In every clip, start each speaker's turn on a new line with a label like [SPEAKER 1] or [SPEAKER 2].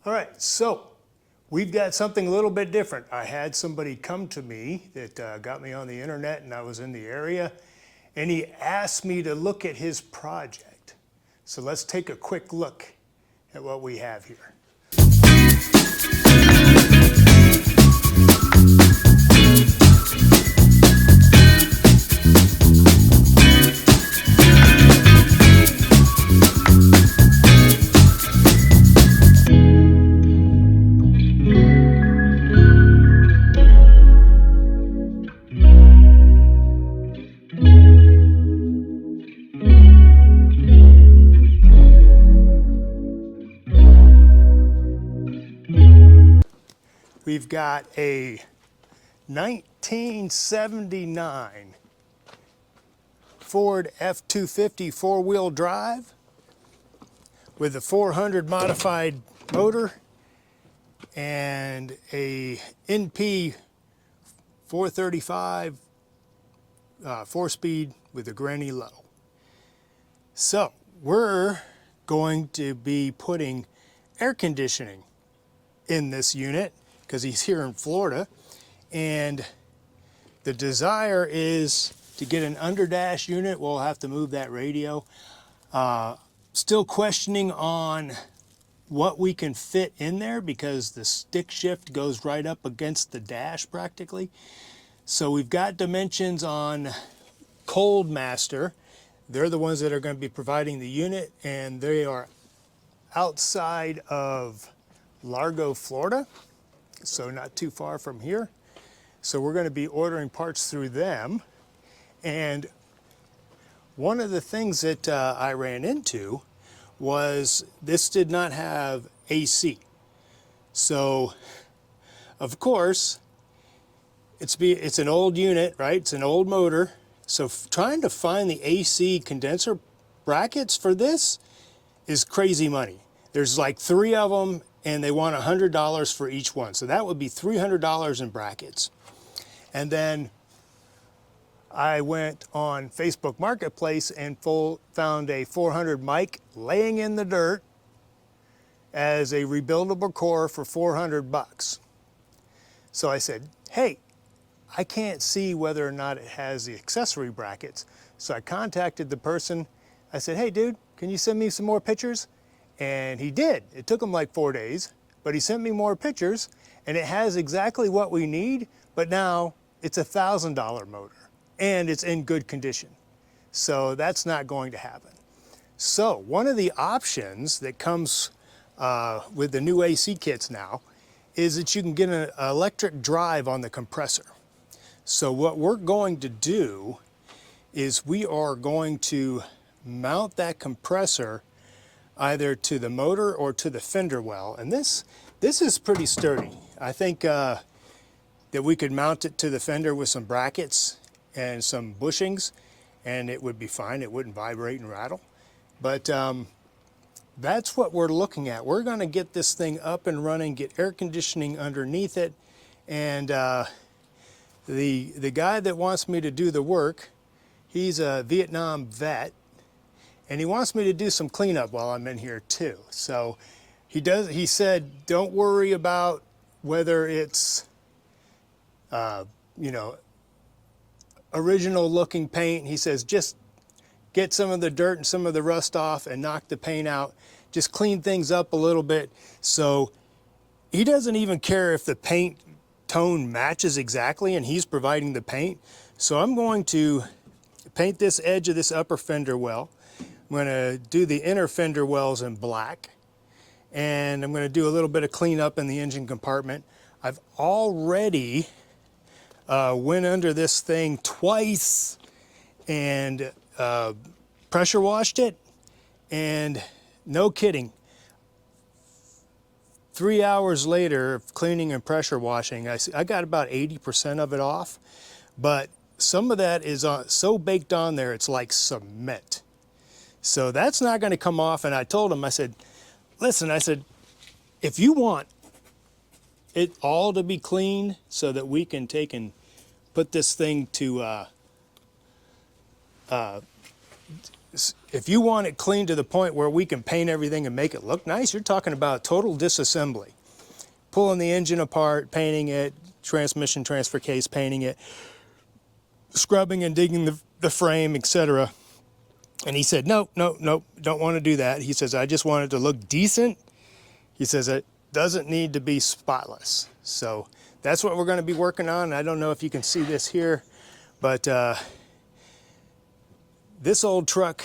[SPEAKER 1] All right, so we've got something a little bit different. I had somebody come to me that got me on the internet and I was in the area, and he asked me to look at his project. So let's take a quick look at what we have here. We've got a 1979 Ford F250 four-wheel drive with a 400 modified motor and a NP 435 4-speed with a granny low. So we're going to be putting air conditioning in this unit because he's here in Florida, and the desire is to get an underdash unit. We'll have to move that radio. Still questioning on what we can fit in there because the stick shift goes right up against the dash practically. So we've got dimensions on Cold Master. They're the ones that are going to be providing the unit, and they are outside of Largo, Florida, so not too far from here. So we're going to be ordering parts through them. And one of the things that I ran into was this did not have AC. So of course it's an old unit, right? It's an old motor. So trying to find the AC condenser brackets for this is crazy money. There's like 3 of them, and they want $100 for each one. So that would be $300 in brackets. And then I went on Facebook Marketplace and found a 400 mic laying in the dirt as a rebuildable core for 400 bucks. So I said, hey, I can't see whether or not it has the accessory brackets. So I contacted the person. I said, hey dude, can you send me some more pictures? And he did. It took him like 4 days, but he sent me more pictures, and it has exactly what we need, but now it's a $1,000 motor and it's in good condition. So that's not going to happen. So one of the options that comes with the new AC kits now is that you can get an electric drive on the compressor. So what we're going to do is we are going to mount that compressor either to the motor or to the fender well. And this is pretty sturdy. I think that we could mount it to the fender with some brackets and some bushings, and it would be fine. It wouldn't vibrate and rattle. But that's what we're looking at. We're gonna get this thing up and running, get air conditioning underneath it, and the guy that wants me to do the work, he's a Vietnam vet, and he wants me to do some cleanup while I'm in here too. So he said, don't worry about whether it's, you know, original looking paint. He says, just get some of the dirt and some of the rust off and knock the paint out. Just clean things up a little bit. So he doesn't even care if the paint tone matches exactly, and he's providing the paint. So I'm going to paint this edge of this upper fender well. I'm going to do the inner fender wells in black, and I'm going to do a little bit of cleanup in the engine compartment. I've already went under this thing twice and pressure washed it, and no kidding, 3 hours later of cleaning and pressure washing, I got about 80% of it off, but some of that is so baked on there it's like cement. So that's not going to come off. And I told him, I said, listen, I said, if you want it all to be clean so that we can take and put this thing to if you want it clean to the point where we can paint everything and make it look nice, you're talking about total disassembly. Pulling the engine apart, painting it, transmission transfer case, painting it, scrubbing and digging the frame, etc. And he said, no, don't want to do that. He says, I just want it to look decent. He says, it doesn't need to be spotless. So that's what we're going to be working on. I don't know if you can see this here, but this old truck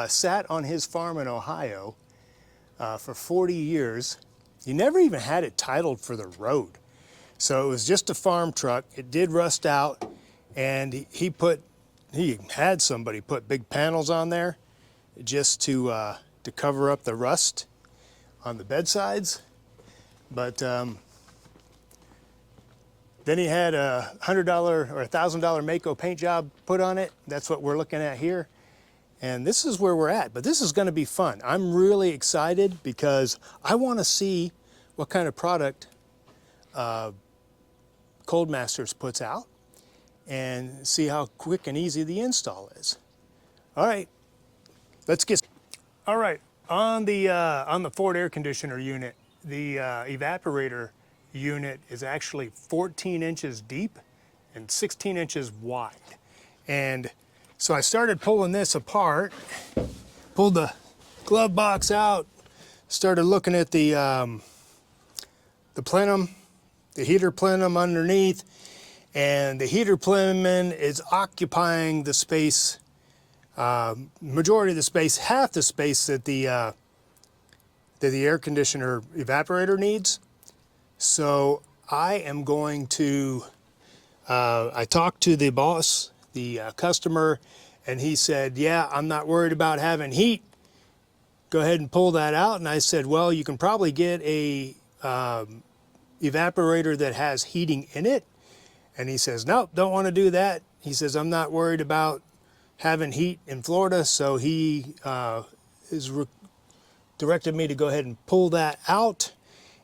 [SPEAKER 1] sat on his farm in Ohio for 40 years. He never even had it titled for the road. So it was just a farm truck. It did rust out, and he had somebody put big panels on there just to cover up the rust on the bedsides. But then he had a $100 or $1,000 Mako paint job put on it. That's what we're looking at here. And this is where we're at, but this is gonna be fun. I'm really excited because I wanna see what kind of product Cold Masters puts out and see how quick and easy the install is. All right, let's get. All right, on the Ford air conditioner unit, the evaporator unit is actually 14 inches deep and 16 inches wide. And so I started pulling this apart, pulled the glove box out, started looking at the plenum, the heater plenum underneath, and the heater plenum is occupying the space, majority of the space, half the space that the air conditioner evaporator needs. So I am going to, I talked to the boss, the customer, and he said, yeah, I'm not worried about having heat. Go ahead and pull that out. And I said, well, you can probably get a evaporator that has heating in it. And he says, nope, don't want to do that. He says, I'm not worried about having heat in Florida. So he directed me to go ahead and pull that out.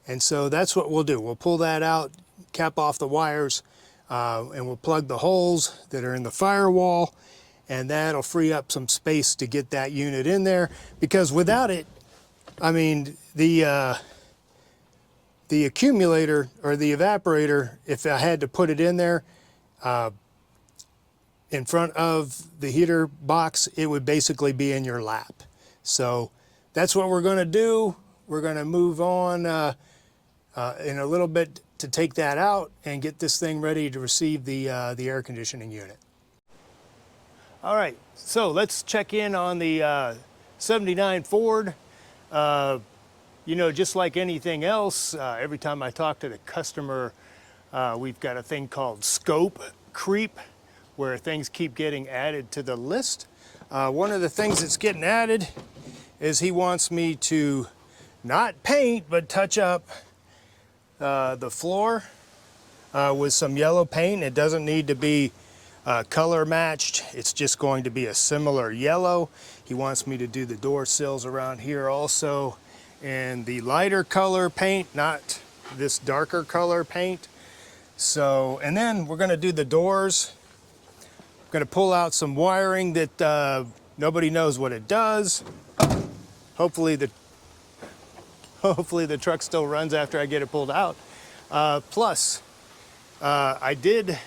[SPEAKER 1] And so that's what we'll do. We'll pull that out, cap off the wires, and we'll plug the holes that are in the firewall, and that'll free up some space to get that unit in there. Because without it, I mean, the accumulator or the evaporator, if I had to put it in there in front of the heater box, it would basically be in your lap. So that's what we're going to do. We're going to move on in a little bit to take that out and get this thing ready to receive the air conditioning unit. All right, so let's check in on the 79 Ford. You know, just like anything else, every time I talk to the customer, we've got a thing called scope creep, where things keep getting added to the list. One of the things that's getting added is he wants me to not paint, but touch up the floor with some yellow paint. It doesn't need to be color matched. It's just going to be a similar yellow. He wants me to do the door sills around here also in the lighter color paint, not this darker color paint. So, and then we're gonna do the doors. I'm gonna pull out some wiring that nobody knows what it does. Hopefully the truck still runs after I get it pulled out. Plus, I did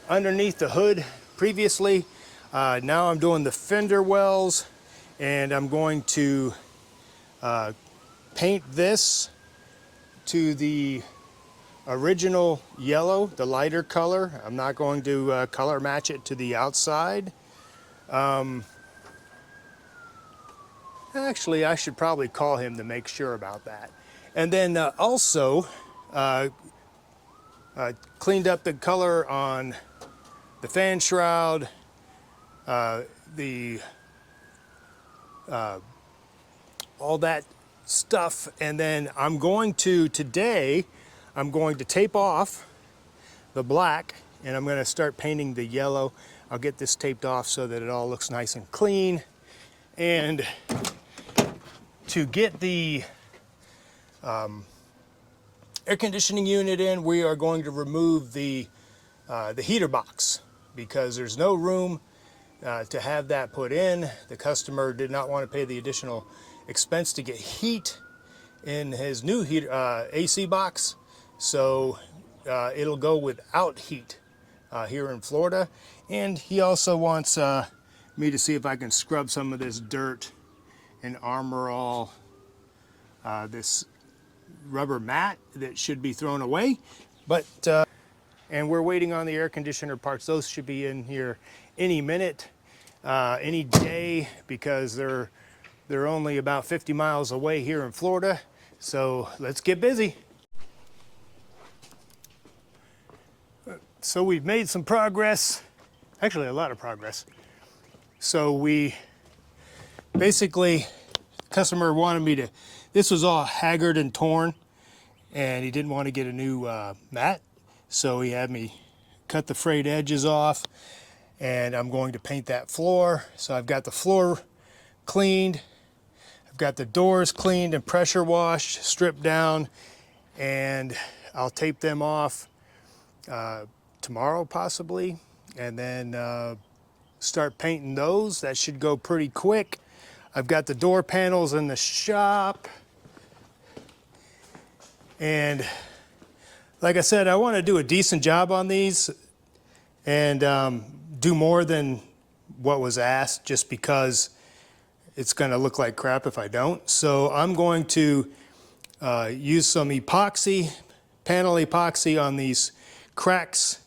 [SPEAKER 1] underneath the hood previously. Now I'm doing the fender wells, and I'm going to paint this to the original yellow, the lighter color. I'm not going to color match it to the outside. Actually, I should probably call him to make sure about that. And then also cleaned up the color on the fan shroud, all that stuff. And then I'm going to, today, I'm going to tape off the black, and I'm going to start painting the yellow. I'll get this taped off so that it all looks nice and clean. And to get the air conditioning unit in, we are going to remove the heater box, because there's no room to have that put in. The customer did not want to pay the additional expense to get heat in his new heat, AC box, so it'll go without heat here in Florida. And he also wants me to see if I can scrub some of this dirt and Armor All, this rubber mat that should be thrown away. But and we're waiting on the air conditioner parts. Those should be in here any minute, any day, because they're only about 50 miles away here in Florida. So let's get busy. So we've made some progress, actually a lot of progress. So we basically, the customer wanted me to, this was all haggard and torn, and he didn't want to get a new mat. So he had me cut the frayed edges off, and I'm going to paint that floor. So I've got the floor cleaned, I've got the doors cleaned and pressure washed, stripped down, and I'll tape them off tomorrow possibly, and then start painting those. That should go pretty quick. I've got the door panels in the shop, and like I said, I want to do a decent job on these and do more than what was asked, just because it's going to look like crap if I don't. So I'm going to use some epoxy, panel epoxy on these cracks,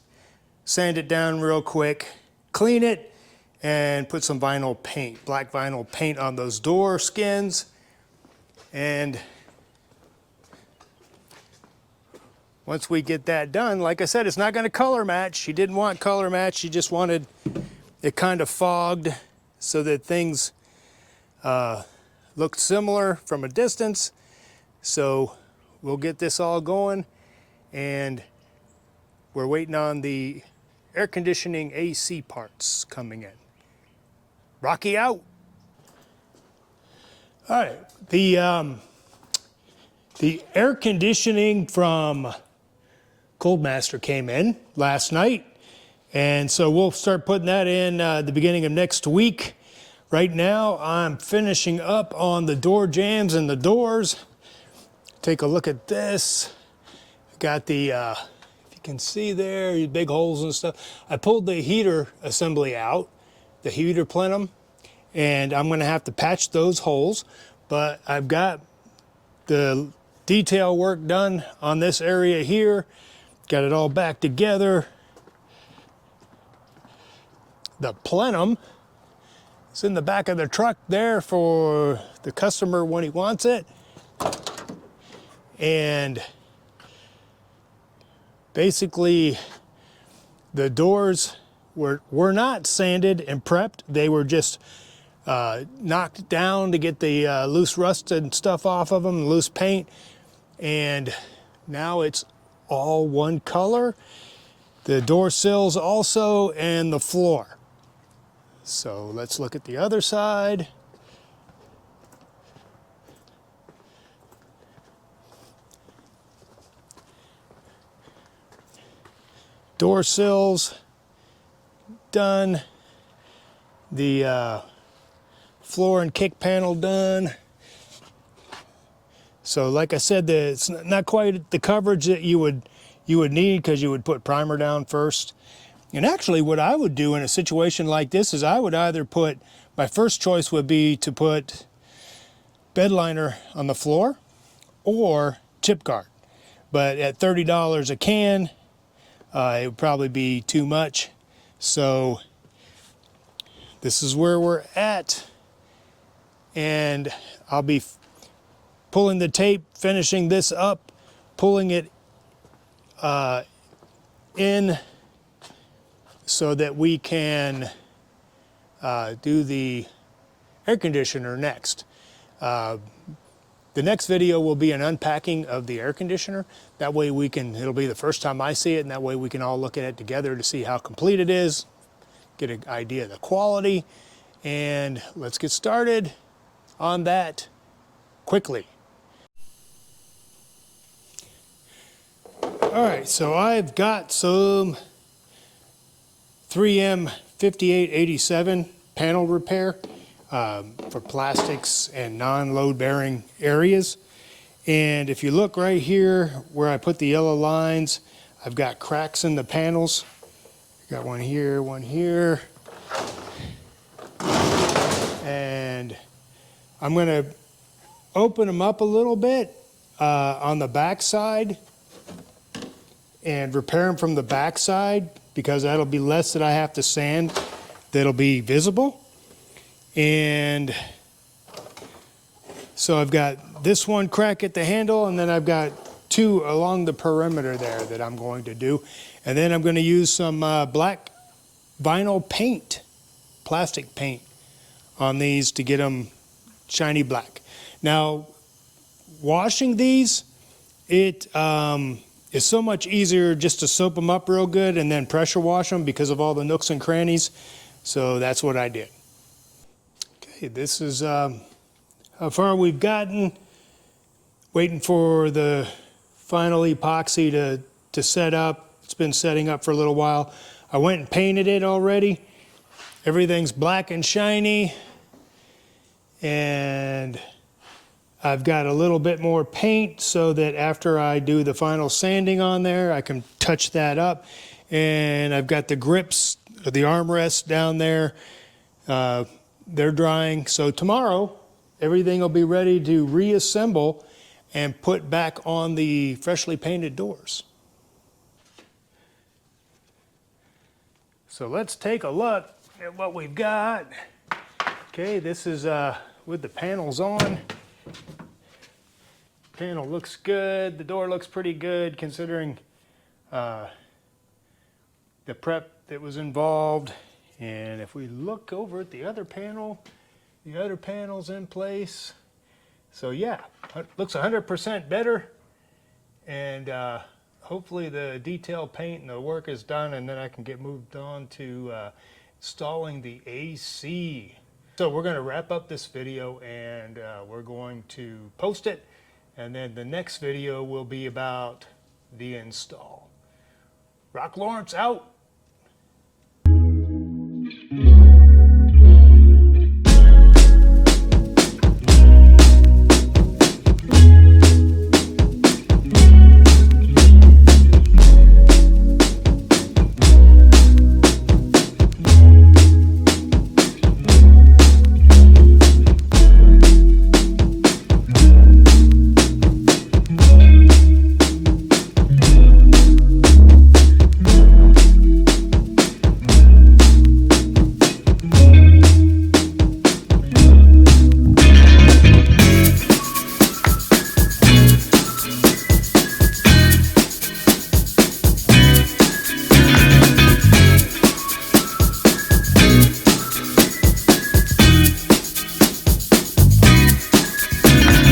[SPEAKER 1] sand it down real quick, clean it, and put some vinyl paint, black vinyl paint on those door skins. And once we get that done, like I said, it's not going to color match. She didn't want color match. She just wanted it kind of fogged so that things looked similar from a distance. So we'll get this all going, and we're waiting on the air conditioning AC parts coming in. Rocky out. All right, the air conditioning from Cold Master came in last night, and so we'll start putting that in the beginning of next week. Right now, I'm finishing up on the door jambs and the doors. Take a look at this. Got the, if you can see there, these big holes and stuff. I pulled the heater assembly out, the heater plenum, and I'm gonna have to patch those holes, but I've got the detail work done on this area here. Got it all back together. The plenum is in the back of the truck there for the customer when he wants it. And basically the doors were not sanded and prepped. They were just knocked down to get the loose rust and stuff off of them, loose paint. And now it's all one color. The door sills also, and the floor. So let's look at the other side. Door sills done. The floor and kick panel done. So like I said, it's not quite the coverage that you would need, because you would put primer down first. And actually what I would do in a situation like this is I would either put, my first choice would be to put bed liner on the floor or chip guard. But at $30 a can, it would probably be too much. So this is where we're at. And I'll be pulling the tape, finishing this up, pulling it in so that we can do the air conditioner next. The next video will be an unpacking of the air conditioner. That way it'll be the first time I see it, and that way we can all look at it together to see how complete it is, get an idea of the quality, and let's get started on that quickly. All right, so I've got some 3M 5887 panel repair for plastics and non-load bearing areas. And if you look right here where I put the yellow lines, I've got cracks in the panels. Got one here, and I'm going to open them up a little bit on the back side and repair them from the back side, because that'll be less that I have to sand, that'll be visible. And so I've got this one crack at the handle, and then I've got two along the perimeter there that I'm going to do. And then I'm going to use some black vinyl paint, plastic paint, on these to get them shiny black. Now, washing these, it is so much easier just to soap them up real good and then pressure wash them because of all the nooks and crannies. So that's what I did. Okay, this is how far we've gotten. Waiting for the final epoxy to set up. It's been setting up for a little while. I went and painted it already. Everything's black and shiny. And I've got a little bit more paint so that after I do the final sanding on there, I can touch that up. And I've got the grips, the armrests down there. They're drying. So tomorrow, everything will be ready to reassemble and put back on the freshly painted doors. So let's take a look at what we've got. Okay, this is with the panels on. Panel looks good. The door looks pretty good considering the prep that was involved. And if we look over at the other panel, the other panel's in place. So yeah, it looks 100% better. And hopefully the detail paint and the work is done, and then I can get moved on to installing the AC. So we're going to wrap up this video, and we're going to post it, and then the next video will be about the install. Rock Lawrence out.